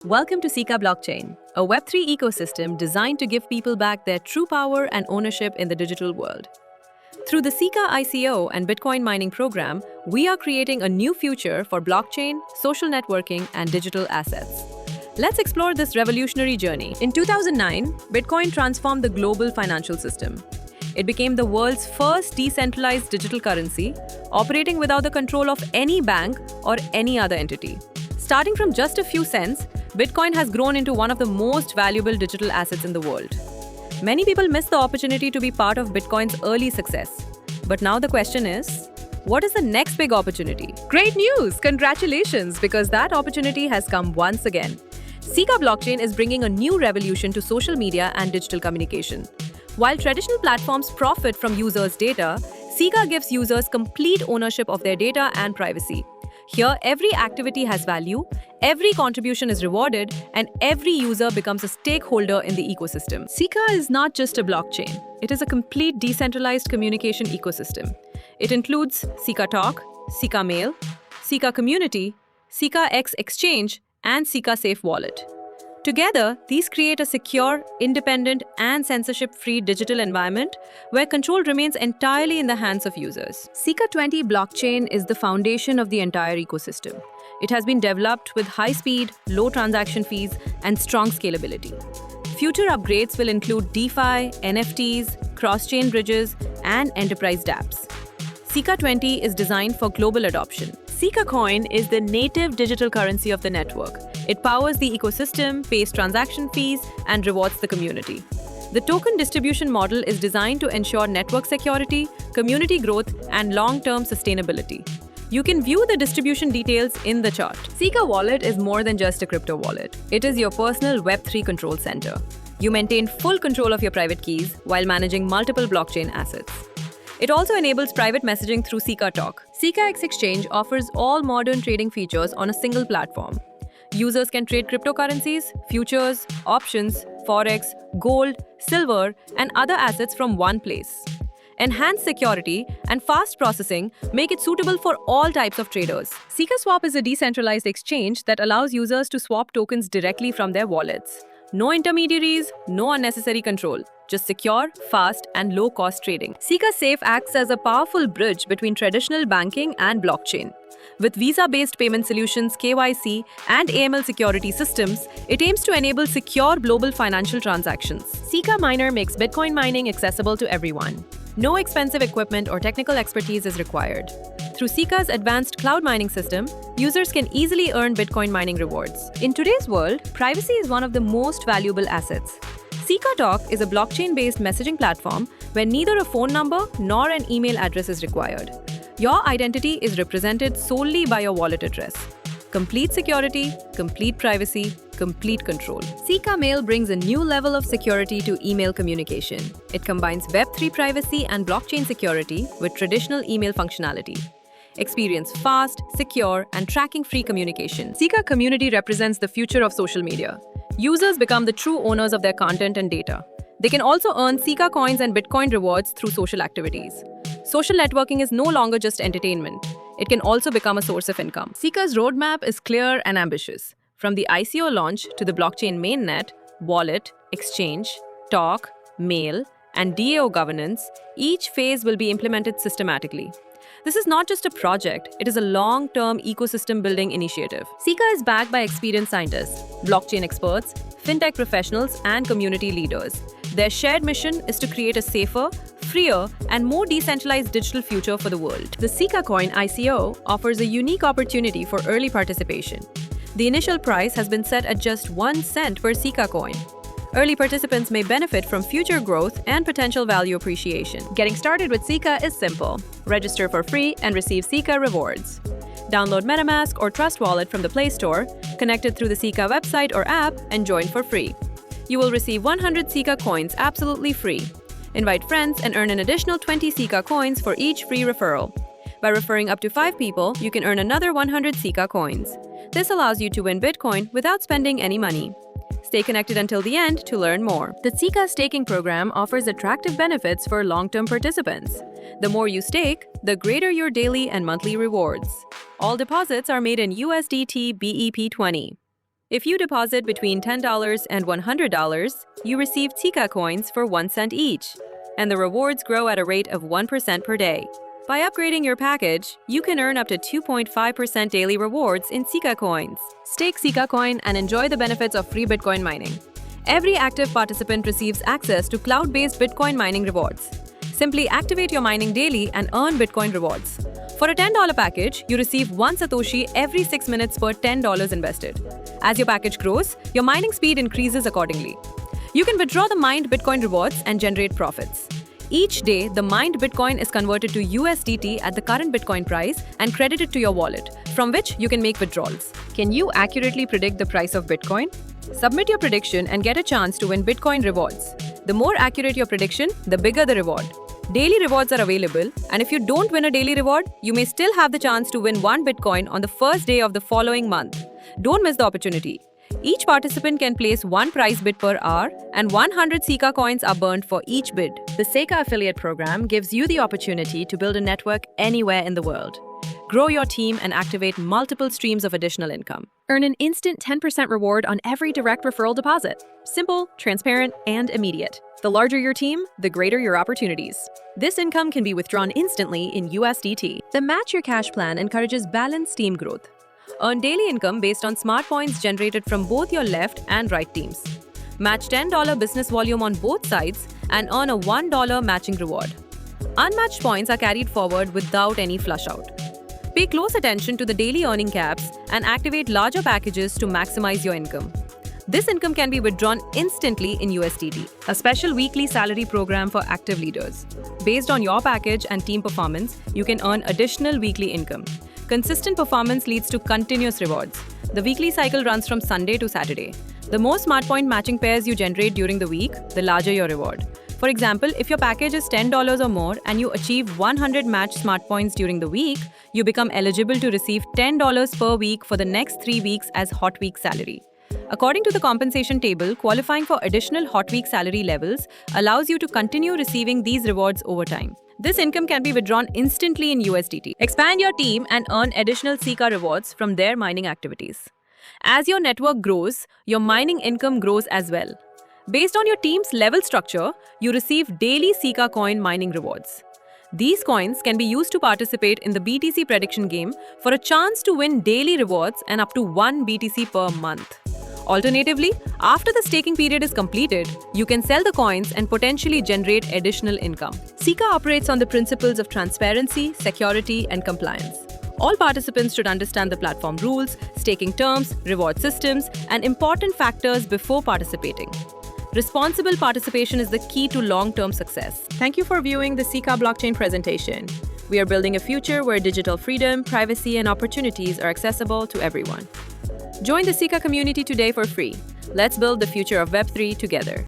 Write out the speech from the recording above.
Welcome to Sika Blockchain, a Web3 ecosystem designed to give people back their true power and ownership in the digital world. Through the Sika ICO and Bitcoin mining program, we are creating a new future for blockchain, social networking, and digital assets. Let's explore this revolutionary journey. In 2009, Bitcoin transformed the global financial system. It became the world's first decentralized digital currency, operating without the control of any bank or any other entity. Starting from just a few cents, Bitcoin has grown into one of the most valuable digital assets in the world. Many people miss the opportunity to be part of Bitcoin's early success. But now the question is, what is the next big opportunity? Great news! Congratulations, because that opportunity has come once again. Sika Blockchain is bringing a new revolution to social media and digital communication. While traditional platforms profit from users' data, Sika gives users complete ownership of their data and privacy. Here, every activity has value, every contribution is rewarded, and every user becomes a stakeholder in the ecosystem. Sika is not just a blockchain. It is a complete decentralized communication ecosystem. It includes Sika Talk, Sika Mail, Sika Community, Sika X Exchange, and Sika Safe Wallet. Together, these create a secure, independent, and censorship-free digital environment where control remains entirely in the hands of users. Sika 20 blockchain is the foundation of the entire ecosystem. It has been developed with high speed, low transaction fees, and strong scalability. Future upgrades will include DeFi, NFTs, cross-chain bridges, and enterprise dApps. Sika 20 is designed for global adoption. Sika Coin is the native digital currency of the network. It powers the ecosystem, pays transaction fees, and rewards the community. The token distribution model is designed to ensure network security, community growth, and long-term sustainability. You can view the distribution details in the chart. Sika Wallet is more than just a crypto wallet. It is your personal Web3 control center. You maintain full control of your private keys while managing multiple blockchain assets. It also enables private messaging through Sika Talk. Sika X Exchange offers all modern trading features on a single platform. Users can trade cryptocurrencies, futures, options, forex, gold, silver, and other assets from one place. Enhanced security and fast processing make it suitable for all types of traders. Sika Swap is a decentralized exchange that allows users to swap tokens directly from their wallets. No intermediaries, no unnecessary control. Just secure, fast, and low-cost trading. Sika Safe acts as a powerful bridge between traditional banking and blockchain. With Visa-based payment solutions, KYC, and AML security systems, it aims to enable secure global financial transactions. Sika Miner makes Bitcoin mining accessible to everyone. No expensive equipment or technical expertise is required. Through Sika's advanced cloud mining system, users can easily earn Bitcoin mining rewards. In today's world, privacy is one of the most valuable assets. Sika Talk is a blockchain-based messaging platform where neither a phone number nor an email address is required. Your identity is represented solely by your wallet address. Complete security, complete privacy, complete control. Sika Mail brings a new level of security to email communication. It combines Web3 privacy and blockchain security with traditional email functionality. Experience fast, secure, and tracking-free communication. Sika Community represents the future of social media. Users become the true owners of their content and data. They can also earn Sika coins and Bitcoin rewards through social activities. Social networking is no longer just entertainment. It can also become a source of income. Sika's roadmap is clear and ambitious. From the ICO launch to the blockchain mainnet, wallet, exchange, talk, mail, and DAO governance, each phase will be implemented systematically. This is not just a project, it is a long-term ecosystem-building initiative. Sika is backed by experienced scientists, blockchain experts, fintech professionals, and community leaders. Their shared mission is to create a safer, freer, and more decentralized digital future for the world. The Sika Coin ICO offers a unique opportunity for early participation. The initial price has been set at just 1 cent per Sika coin. Early participants may benefit from future growth and potential value appreciation. Getting started with Sika is simple. Register for free and receive Sika rewards. Download MetaMask or Trust Wallet from the Play Store, connect it through the Sika website or app, and join for free. You will receive 100 Sika coins absolutely free. Invite friends and earn an additional 20 Sika coins for each free referral. By referring up to 5 people, you can earn another 100 Sika coins. This allows you to win Bitcoin without spending any money. Stay connected until the end to learn more. The Sika staking program offers attractive benefits for long-term participants. The more you stake, the greater your daily and monthly rewards. All deposits are made in USDT BEP20. If you deposit between $10 and $100, you receive Sika coins for 1 cent each, and the rewards grow at a rate of 1% per day. By upgrading your package, you can earn up to 2.5% daily rewards in Sika coins. Stake Sika coin and enjoy the benefits of free Bitcoin mining. Every active participant receives access to cloud-based Bitcoin mining rewards. Simply activate your mining daily and earn Bitcoin rewards. For a $10 package, you receive 1 Satoshi every 6 minutes per $10 invested. As your package grows, your mining speed increases accordingly. You can withdraw the mined Bitcoin rewards and generate profits. Each day, the mined Bitcoin is converted to USDT at the current Bitcoin price and credited to your wallet, from which you can make withdrawals. Can you accurately predict the price of Bitcoin? Submit your prediction and get a chance to win Bitcoin rewards. The more accurate your prediction, the bigger the reward. Daily rewards are available, and if you don't win a daily reward, you may still have the chance to win 1 Bitcoin on the first day of the following month. Don't miss the opportunity. Each participant can place 1 prize bid per hour, and 100 Sika coins are burned for each bid. The Seika affiliate program gives you the opportunity to build a network anywhere in the world. Grow your team and activate multiple streams of additional income. Earn an instant 10% reward on every direct referral deposit. Simple, transparent, and immediate. The larger your team, the greater your opportunities. This income can be withdrawn instantly in USDT. The Match Your Cash plan encourages balanced team growth. Earn daily income based on smart points generated from both your left and right teams. Match $10 business volume on both sides and earn a $1 matching reward. Unmatched points are carried forward without any flush out. Pay close attention to the daily earning caps and activate larger packages to maximize your income. This income can be withdrawn instantly in USDT, a special weekly salary program for active leaders. Based on your package and team performance, you can earn additional weekly income. Consistent performance leads to continuous rewards. The weekly cycle runs from Sunday to Saturday. The more smart point matching pairs you generate during the week, the larger your reward. For example, if your package is $10 or more and you achieve 100 matched smart points during the week, you become eligible to receive $10 per week for the next 3 weeks as Hot Week salary. According to the compensation table, qualifying for additional Hot Week salary levels allows you to continue receiving these rewards over time. This income can be withdrawn instantly in USDT. Expand your team and earn additional Sika rewards from their mining activities. As your network grows, your mining income grows as well. Based on your team's level structure, you receive daily Sika coin mining rewards. These coins can be used to participate in the BTC prediction game for a chance to win daily rewards and up to 1 BTC per month. Alternatively, after the staking period is completed, you can sell the coins and potentially generate additional income. Sika operates on the principles of transparency, security, and compliance. All participants should understand the platform rules, staking terms, reward systems, and important factors before participating. Responsible participation is the key to long-term success. Thank you for viewing the Sika blockchain presentation. We are building a future where digital freedom, privacy, and opportunities are accessible to everyone. Join the Sika community today for free. Let's build the future of Web3 together.